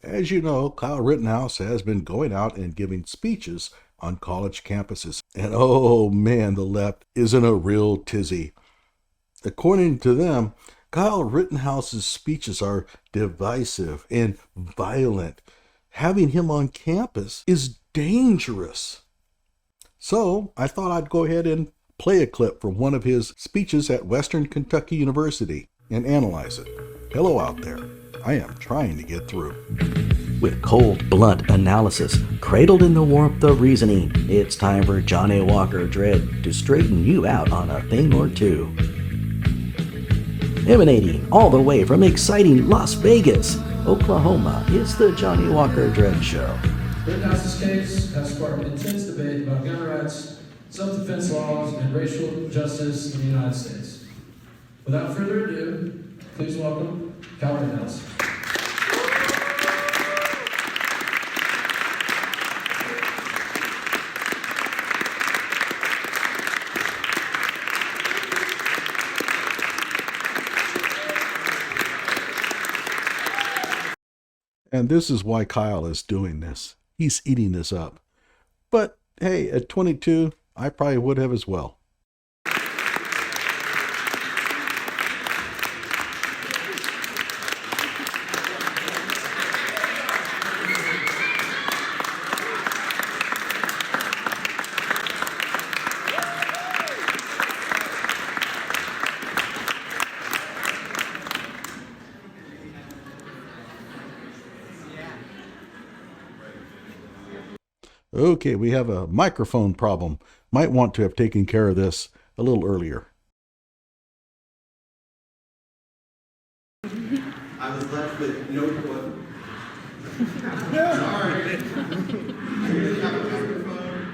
As you know, Kyle Rittenhouse has been going out and giving speeches on college campuses. And oh man, the left is in a real tizzy. According to them, Kyle Rittenhouse's speeches are divisive and violent. Having him on campus is dangerous. So I thought I'd go ahead and play a clip from one of his speeches at Western Kentucky University and analyze it. Hello out there. I am trying to get through. With cold, blunt analysis, cradled in the warmth of reasoning, it's time for Johnny Walker Dread to straighten you out on a thing or two. Emanating all the way from exciting Las Vegas, Oklahoma, it's the Johnny Walker Dread Show. Rittenhouse's case has sparked intense debate about gun rights, self-defense laws, and racial justice in the United States. Without further ado, please welcome Kyle Rittenhouse. And this is why Kyle is doing this. He's eating this up. But hey, at 22, I probably would have as well. Okay, we have a microphone problem. Might want to have taken care of this a little earlier. I was left with no what? Sorry. I really have a microphone.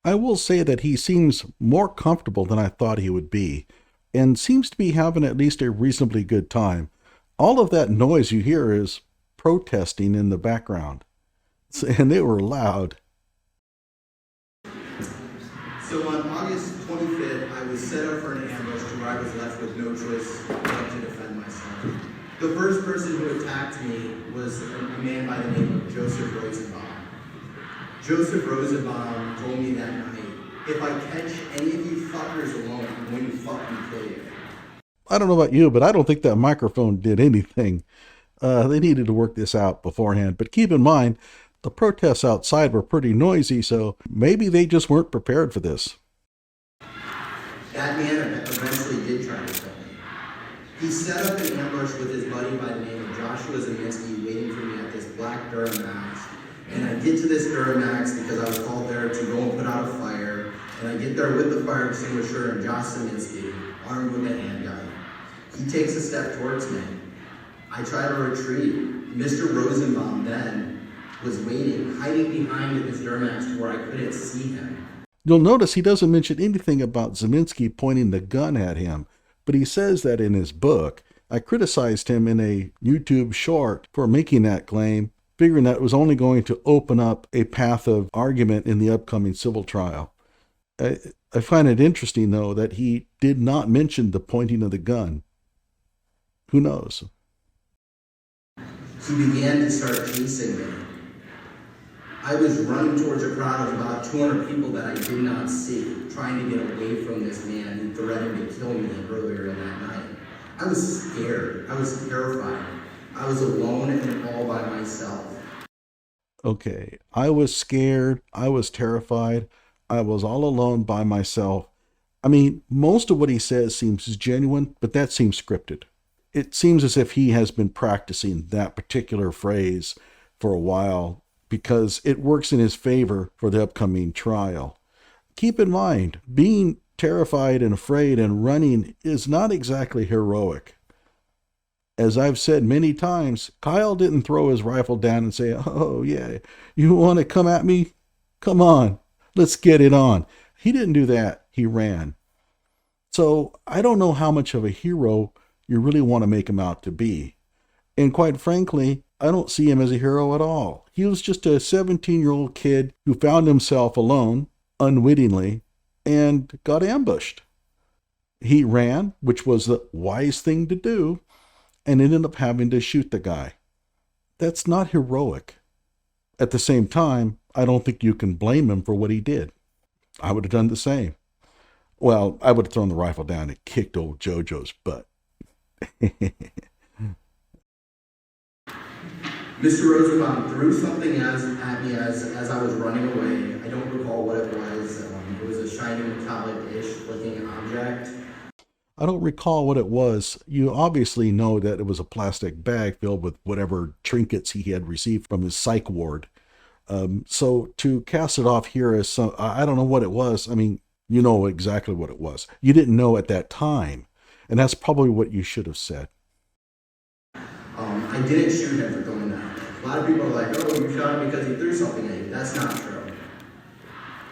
I will say that he seems more comfortable than I thought he would be, and seems to be having at least a reasonably good time. All of that noise you hear is protesting in the background, and they were loud. So on August 25th, I was set up for an ambush to where I was left with no choice but to defend myself. The first person who attacked me was a man by the name of Joseph Rosenbaum. Joseph Rosenbaum told me that night, if I catch any of you fuckers alone, I'm going to fucking kill you. I don't know about you, but I don't think that microphone did anything. They needed to work this out beforehand. But keep in mind, the protests outside were pretty noisy, so maybe they just weren't prepared for this. That man eventually did try to kill me. He set up an ambush with his buddy by the name of Joshua Zeminski waiting for me at this black Duramax. And I get to this Duramax because I was called there to go and put out a fire. And I get there with the fire extinguisher and Josh Zeminski, armed with a handgun. He takes a step towards me. I try to retreat. Mr. Rosenbaum then was waiting, hiding behind his Duramax where I couldn't see him. You'll notice he doesn't mention anything about Zeminski pointing the gun at him, but he says that in his book. I criticized him in a YouTube short for making that claim, figuring that it was only going to open up a path of argument in the upcoming civil trial. I find it interesting, though, that he did not mention the pointing of the gun. Who knows? He began to start chasing me. I was running towards a crowd of about 200 people that I did not see, trying to get away from this man who threatened to kill me earlier in that night. I was scared. I was terrified. I was alone and all by myself. Okay, I was scared. I was terrified. I was all alone by myself. I mean, most of what he says seems genuine, but that seems scripted. It seems as if he has been practicing that particular phrase for a while because it works in his favor for the upcoming trial. Keep in mind, being terrified and afraid and running is not exactly heroic. As I've said many times, Kyle didn't throw his rifle down and say, "Oh yeah, you want to come at me? Come on, let's get it on." He didn't do that. He ran. So I don't know how much of a hero you really want to make him out to be. And quite frankly, I don't see him as a hero at all. He was just a 17-year-old kid who found himself alone, unwittingly, and got ambushed. He ran, which was the wise thing to do, and ended up having to shoot the guy. That's not heroic. At the same time, I don't think you can blame him for what he did. I would have done the same. Well, I would have thrown the rifle down and kicked old JoJo's butt. Mr. Rosenbaum threw something at me as I was running away. I don't recall what it was. It was a shiny metallic-ish looking object. I don't recall what it was. You obviously know that it was a plastic bag filled with whatever trinkets he had received from his psych ward. So to cast it off here as some, I don't know what it was. I mean, you know exactly what it was. You didn't know at that time. And that's probably what you should have said. I didn't shoot him for throwing that. A lot of people are like, oh, you shot him because he threw something at you. That's not true.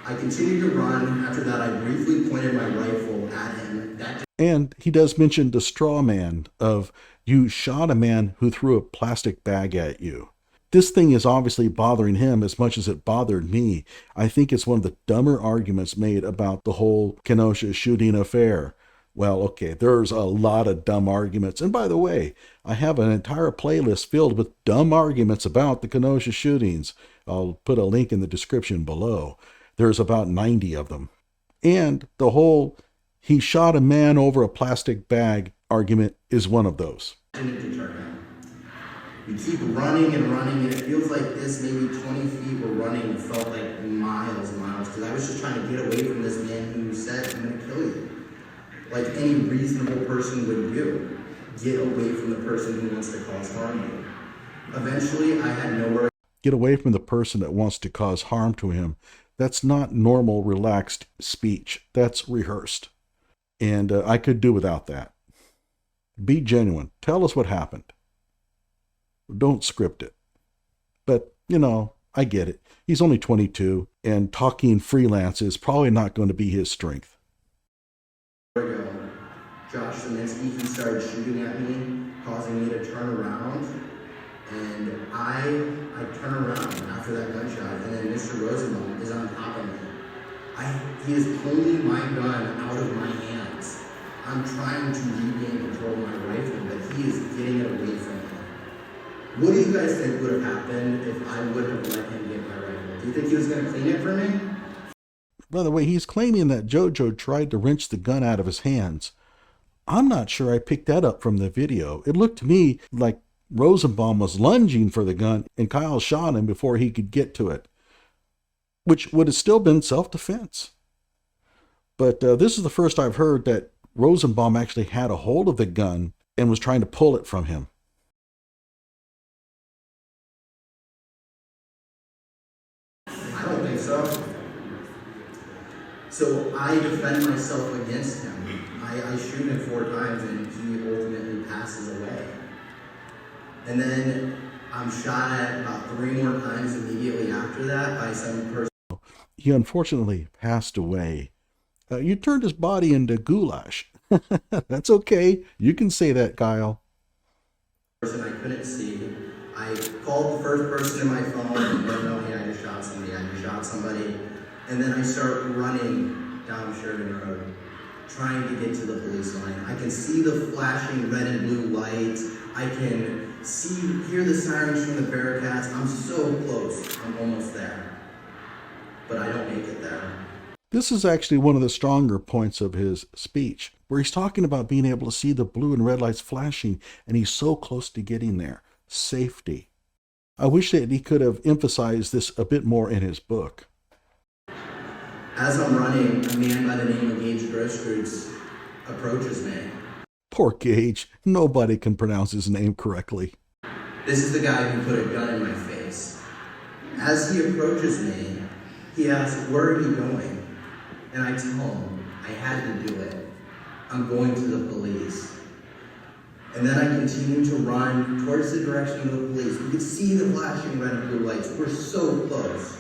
I continued to run. After that, I briefly pointed my rifle at him. And he does mention the straw man of you shot a man who threw a plastic bag at you. This thing is obviously bothering him as much as it bothered me. I think it's one of the dumber arguments made about the whole Kenosha shooting affair. Well, okay, there's a lot of dumb arguments. And by the way, I have an entire playlist filled with dumb arguments about the Kenosha shootings. I'll put a link in the description below. There's about 90 of them. And the whole he shot a man over a plastic bag argument is one of those. We keep running and running, and it feels like this, maybe 20 feet we're running. It felt like miles and miles, because I was just trying to get away from this man who said, I'm going to kill you. Like any reasonable person would do. Get away from the person who wants to cause harm to you. Eventually, I had nowhere. Get away from the person that wants to cause harm to him. That's not normal, relaxed speech. That's rehearsed. And I could do without that. Be genuine. Tell us what happened. Don't script it. But, you know, I get it. He's only 22, and talking freelance is probably not going to be his strength. Josh Zeminski, he started shooting at me, causing me to turn around. And I turn around after that gunshot, and then Mr. Rosenbaum is on top of me. He is pulling my gun out of my hands. I'm trying to regain control of my rifle, but he is getting it away from me. What do you guys think would have happened if I would have let him get my rifle? Do you think he was going to clean it for me? By the way, he's claiming that JoJo tried to wrench the gun out of his hands. I'm not sure I picked that up from the video. It looked to me like Rosenbaum was lunging for the gun and Kyle shot him before he could get to it, which would have still been self-defense. But this is the first I've heard that Rosenbaum actually had a hold of the gun and was trying to pull it from him. I don't think so. So I defend myself against him. I shoot him 4 times and he ultimately passes away. And then I'm shot at about 3 more times immediately after that by some person. He unfortunately passed away. You turned his body into goulash. That's okay. You can say that, Kyle. Person I couldn't see. I called the first person in my phone and let them know, hey, I just shot somebody. And then I start running down Sheridan Road, trying to get to the police line. I can see the flashing red and blue lights. I can hear the sirens from the Bearcats. I'm so close. I'm almost there. But I don't make it there. This is actually one of the stronger points of his speech, where he's talking about being able to see the blue and red lights flashing, and he's so close to getting there. Safety. I wish that he could have emphasized this a bit more in his book. As I'm running, a man by the name of Gage Grosskreutz approaches me. Poor Gage. Nobody can pronounce his name correctly. This is the guy who put a gun in my face. As he approaches me, he asks, where are you going? And I tell him, I had to do it. I'm going to the police. And then I continue to run towards the direction of the police. We could see the flashing red and blue lights. We're so close.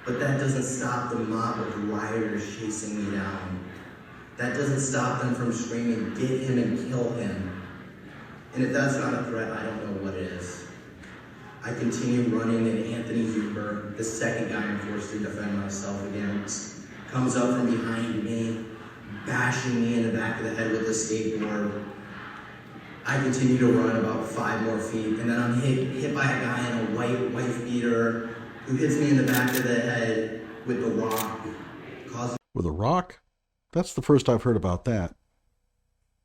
But that doesn't stop the mob of rioters chasing me down. That doesn't stop them from screaming, get him and kill him. And if that's not a threat, I don't know what is. I continue running, and Anthony Huber, the second guy I'm forced to defend myself against, comes up from behind me, bashing me in the back of the head with a skateboard. I continue to run about 5 more feet, and then I'm hit by a guy in a white wife beater who hits me in the back of the head with the rock, causing With a rock? That's the first I've heard about that.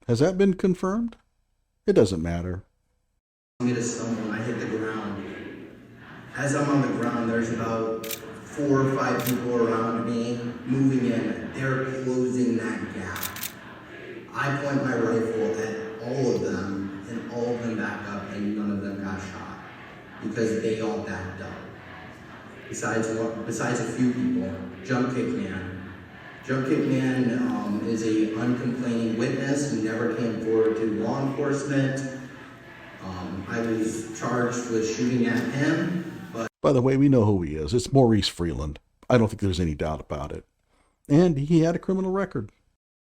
Has that been confirmed? It doesn't matter. me to stumble, and I hit the ground. As I'm on the ground, there's about 4 or 5 people around me moving in. They're closing that gap. I point my rifle at all of them, and all of them back up, and none of them got shot because they all backed up. Besides a few people, Jump Kick Man. Jump Kick Man is a uncomplaining witness who never came forward to law enforcement. I was charged with shooting at him, but By the way, we know who he is. It's Maurice Freeland. I don't think there's any doubt about it. And he had a criminal record.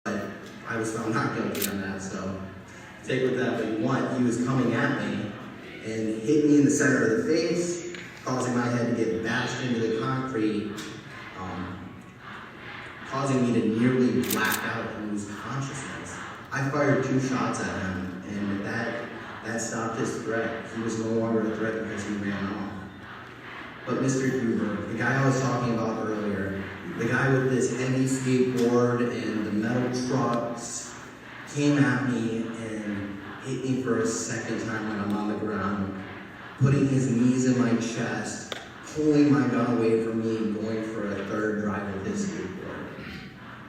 I was found not guilty on that, so take with that what you want. He was coming at me and hit me in the center of the face, causing my head to get bashed into the concrete, causing me to nearly black out and lose consciousness. I fired 2 shots at him, and that stopped his threat. He was no longer a threat because he ran off. But Mr. Huber, the guy I was talking about earlier, the guy with this heavy skateboard and the metal trucks, came at me and hit me for a second time when I'm on the ground, putting his knees in my chest, pulling my gun away from me and going for a third drive with his skateboard.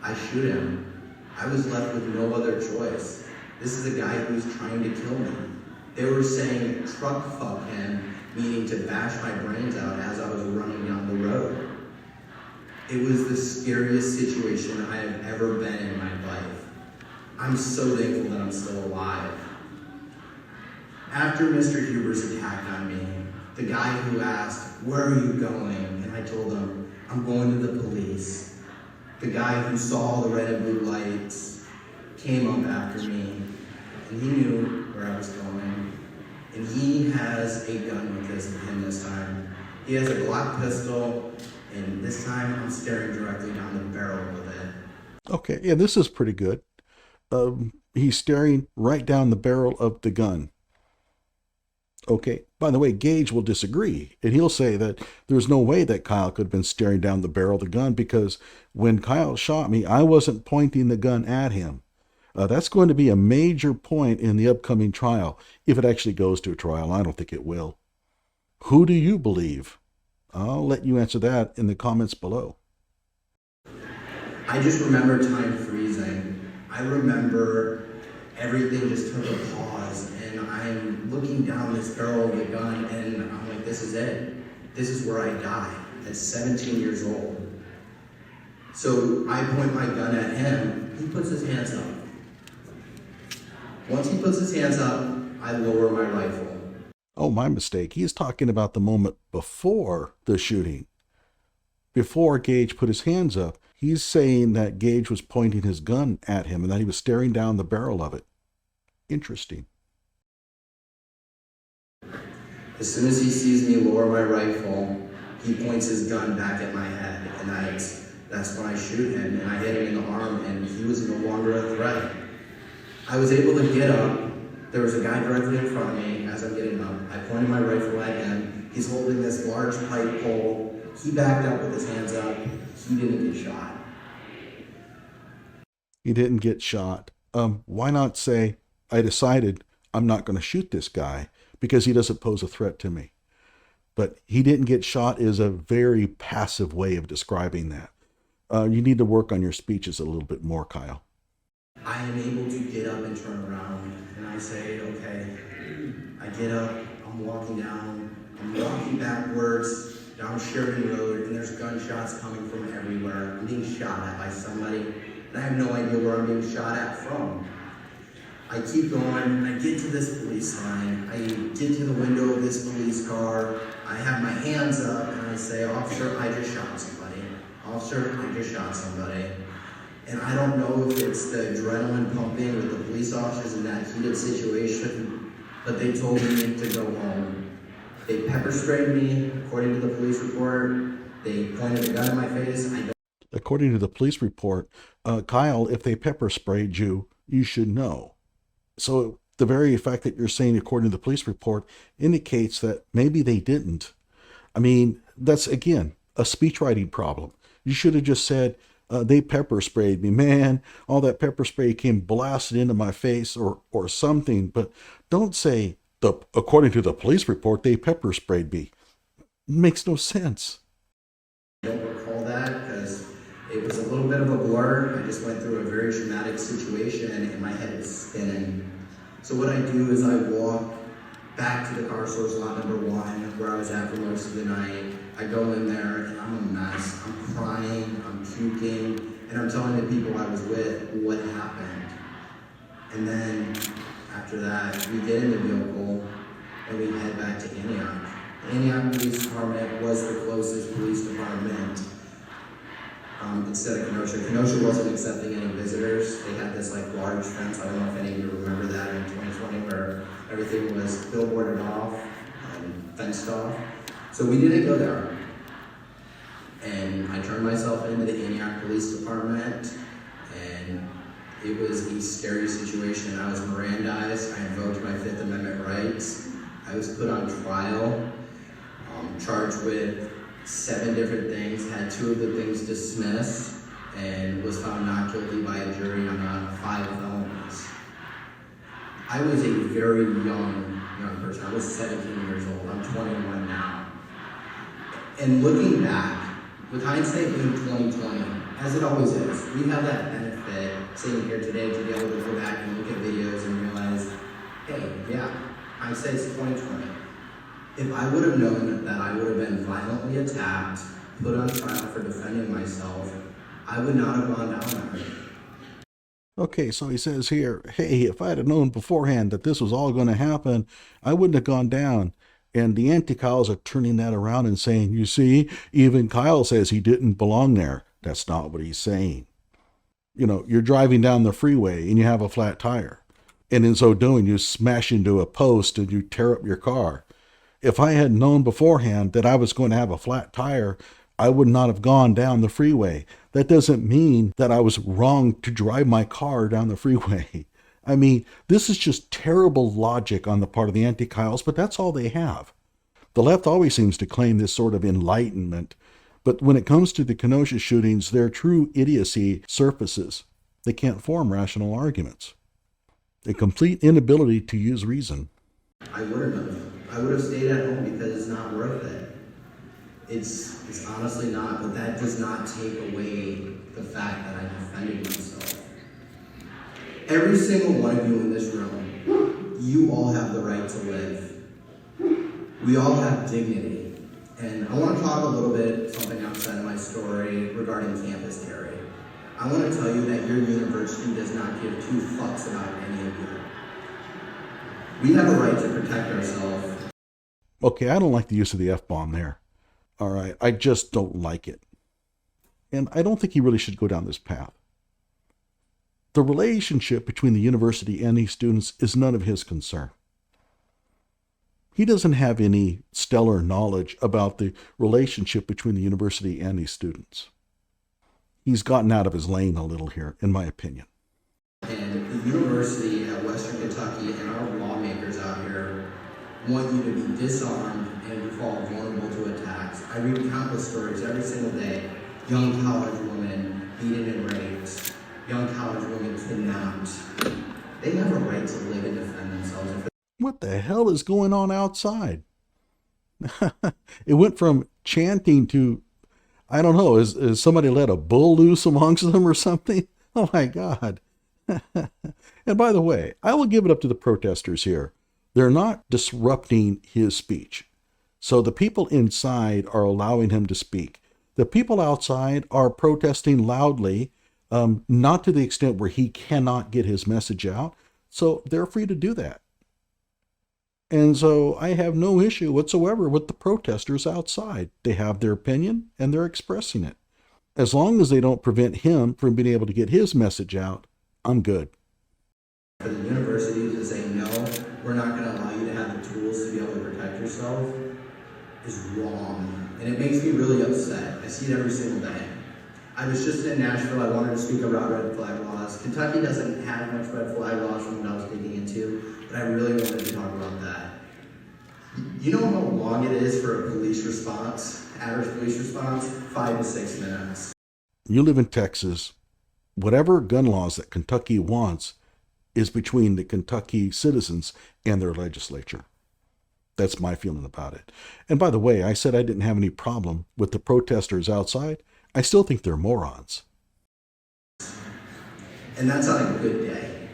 I shoot him. I was left with no other choice. This is a guy who's trying to kill me. They were saying, truck fuck him, meaning to bash my brains out as I was running down the road. It was the scariest situation I have ever been in my life. I'm so thankful that I'm still alive. After Mr. Huber's attack on me, the guy who asked, "Where are you going?" and I told him, "I'm going to the police." The guy who saw the red and blue lights came up after me, and he knew where I was going. And he has a gun with him this time. He has a Glock pistol, and this time I'm staring directly down the barrel with it. Okay, yeah, this is pretty good. He's staring right down the barrel of the gun. Okay, by the way, Gage will disagree, and he'll say that there's no way that Kyle could have been staring down the barrel of the gun because when Kyle shot me, I wasn't pointing the gun at him. That's going to be a major point in the upcoming trial, if it actually goes to a trial. I don't think it will. Who do you believe? I'll let you answer that in the comments below. I just remember time freezing. I remember everything just took a pause, and I'm looking down this barrel of the gun, and I'm like, this is it. This is where I die at 17 years old. So I point my gun at him. He puts his hands up. Once he puts his hands up, I lower my rifle. Oh, my mistake. He's talking about the moment before the shooting. Before Gage put his hands up, he's saying that Gage was pointing his gun at him and that he was staring down the barrel of it. Interesting. As soon as he sees me lower my rifle, he points his gun back at my head, and that's when I shoot him, and I hit him in the arm, and he was no longer a threat. I was able to get up. There was a guy directly in front of me as I'm getting up. I pointed my rifle at him. He's holding this large pipe pole. He backed up with his hands up. He didn't get shot. He didn't get shot. Why not say, I decided I'm not going to shoot this guy because he doesn't pose a threat to me. But he didn't get shot is a very passive way of describing that. You need to work on your speeches a little bit more, Kyle. I am able to get up and turn around, and I say, okay. I get up, I'm walking backwards down Sheridan Road, and there's gunshots coming from everywhere. I'm being shot at by somebody, and I have no idea where I'm being shot at from. I keep going, and I get to this police line. I get to the window of this police car. I have my hands up, and I say, "Officer, I just shot somebody. Officer, I just shot somebody." And I don't know if it's the adrenaline pumping with the police officers in that heated situation, but they told me to go home. They pepper sprayed me, according to the police report. They pointed a gun in my face. According to the police report, Kyle, if they pepper sprayed you, you should know. So The very fact that you're saying, according to the police report, indicates that maybe they didn't. I mean, that's, again, a speech writing problem. You should have just said, they pepper sprayed me. Man, all that pepper spray came blasted into my face or something. But don't say, according to the police report, they pepper sprayed me. It makes no sense. I don't recall that because it was a little bit of a blur. I just went through a very traumatic situation and my head was spinning. So what I do is I walk back to the car source lot number 1 where I was at for most of the night. I go in there and I'm a mess. I'm crying, I'm puking, and I'm telling the people I was with what happened. And then after that, we get in the vehicle and we head back to Antioch. The Antioch Police Department was the closest police department instead of Kenosha. Kenosha wasn't accepting any visitors. They had this like large fence. I don't know if any of you remember that in 2020 where everything was billboarded off and fenced off. So we didn't go there. And I turned myself into the Antioch Police Department, and it was a scary situation. I was Mirandized. I invoked my Fifth Amendment rights. I was put on trial, charged with 7 different things, had 2 of the things dismissed, and was found not guilty by a jury on 5 felonies. I was a very young person. I was 17 years old. I'm 21 now. And looking back, with hindsight being 2020, as it always is, we have that benefit sitting here today to be able to go back and look at videos and realize, hey, yeah, hindsight's 2020. If I would have known that I would have been violently attacked, put on trial for defending myself, I would not have gone down there. Okay, so he says here, hey, if I'd have known beforehand that this was all going to happen, I wouldn't have gone down. And the anti-Kyles are turning that around and saying, you see, even Kyle says he didn't belong there. That's not what he's saying. You know, you're driving down the freeway and you have a flat tire. And in so doing, you smash into a post and you tear up your car. If I had known beforehand that I was going to have a flat tire, I would not have gone down the freeway. That doesn't mean that I was wrong to drive my car down the freeway. I mean, this is just terrible logic on the part of the anti-Kyles, but that's all they have. The left always seems to claim this sort of enlightenment, but when it comes to the Kenosha shootings, their true idiocy surfaces. They can't form rational arguments. A complete inability to use reason. I wouldn't have. I would have stayed at home because it's not worth it. It's honestly not, but that does not take away the fact that I defended myself. Every single one of you in this room, you all have the right to live. We all have dignity. And I want to talk a little bit, something outside of my story regarding campus carry. I want to tell you that your university does not give 2 fucks about any of you. We have a right to protect ourselves. Okay, I don't like the use of the F-bomb there. All right, I just don't like it. And I don't think he really should go down this path. The relationship between the university and these students is none of his concern. He doesn't have any stellar knowledge about the relationship between the university and these students. He's gotten out of his lane a little here, in my opinion. And the university at Western Kentucky and our lawmakers out here want you to be disarmed and fall vulnerable to attacks. I read countless stories every single day. Young college women beaten and raped. Young college women kidnapped. They have a right to live and defend themselves. What the hell is going on outside? It went from chanting to, I don't know, is somebody let a bull loose amongst them or something? Oh my God. And by the way, I will give it up to the protesters here. They're not disrupting his speech. So the people inside are allowing him to speak. The people outside are protesting loudly, not to the extent where he cannot get his message out. So they're free to do that. And so I have no issue whatsoever with the protesters outside. They have their opinion and they're expressing it. As long as they don't prevent him from being able to get his message out, I'm good. For the university to say, no, we're not going to allow you to have the tools to be able to protect yourself is wrong. And it makes me really upset. I see it every single day. I was just in Nashville. I wanted to speak about red flag laws. Kentucky doesn't have much red flag laws from what I was digging into. but I really wanted to talk about that. You know how long it is for a police response, average police response? 5 to 6 minutes. You live in Texas. Whatever gun laws that Kentucky wants is between the Kentucky citizens and their legislature. That's my feeling about it. And by the way, I said I didn't have any problem with the protesters outside. I still think they're morons. And that's on a good day.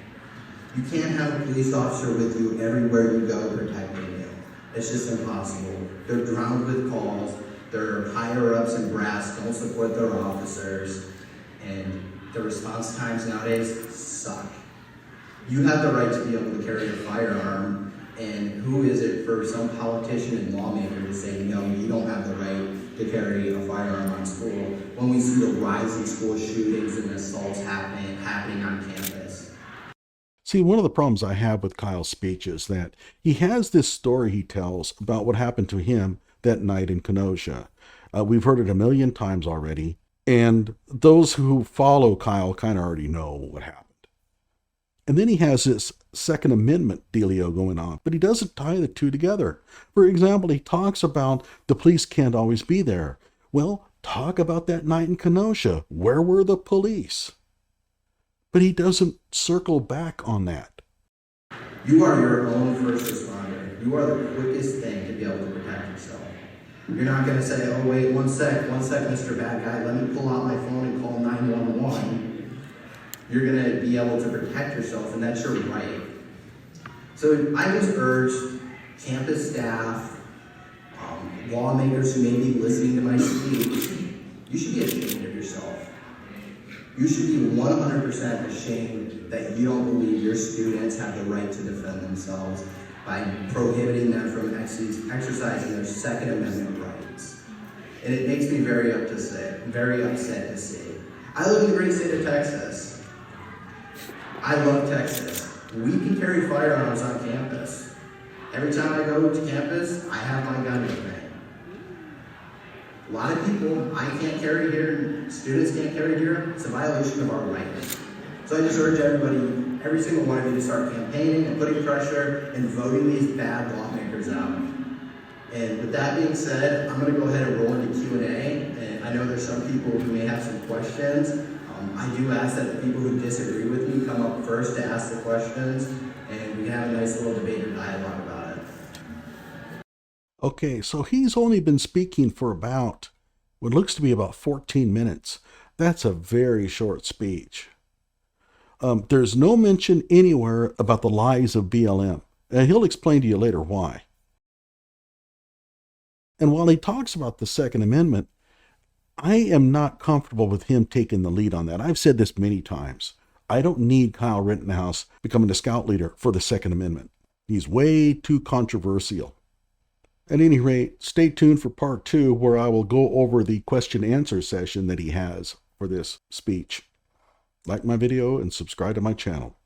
You can't have a police officer with you everywhere you go protecting you. It's just impossible. They're drowned with calls. Their higher-ups in brass don't support their officers. And the response times nowadays suck. You have the right to be able to carry a firearm, and who is it for some politician and lawmaker to say, no, you don't have the right to carry a firearm on school, when we see the rising school shootings and assaults happening on campus? See, one of the problems I have with Kyle's speech is that he has this story he tells about what happened to him that night in Kenosha. We've heard it a million times already, and those who follow Kyle kind of already know what happened. And then he has this Second Amendment dealio going on, but he doesn't tie the two together. For example, he talks about the police can't always be there. Well, talk about that night in Kenosha. Where were the police? But he doesn't circle back on that. You are your own first responder. You are the quickest thing to be able to protect yourself. You're not going to say, oh, wait, one sec, Mr. Bad Guy, let me pull out my phone and call 911. You're going to be able to protect yourself, and that's your right. So I just urge campus staff, lawmakers who may be listening to my speech, you should be ashamed of yourself. You should be 100% ashamed that you don't believe your students have the right to defend themselves by prohibiting them from exercising their Second Amendment rights. And it makes me very upset to see. I live in the great state of Texas. I love Texas. We can carry firearms on campus. Every time I go to campus, I have my gun with me. A lot of people, I can't carry here, students can't carry here. It's a violation of our rights. So I just urge everybody, every single one of you, to start campaigning and putting pressure and voting these bad lawmakers out. And with that being said, I'm going to go ahead and roll into Q&A. And I know there's some people who may have some questions. I do ask that the people who disagree with me come up first to ask the questions, and we can have a nice little debate or dialogue about it. Okay, so he's only been speaking for about what looks to be about 14 minutes. That's a very short speech. There's no mention anywhere about the lies of BLM, and he'll explain to you later why. And while he talks about the Second Amendment, I am not comfortable with him taking the lead on that. I've said this many times. I don't need Kyle Rittenhouse becoming the scout leader for the Second Amendment. He's way too controversial. At any rate, stay tuned for part 2, where I will go over the question-answer session that he has for this speech. Like my video and subscribe to my channel.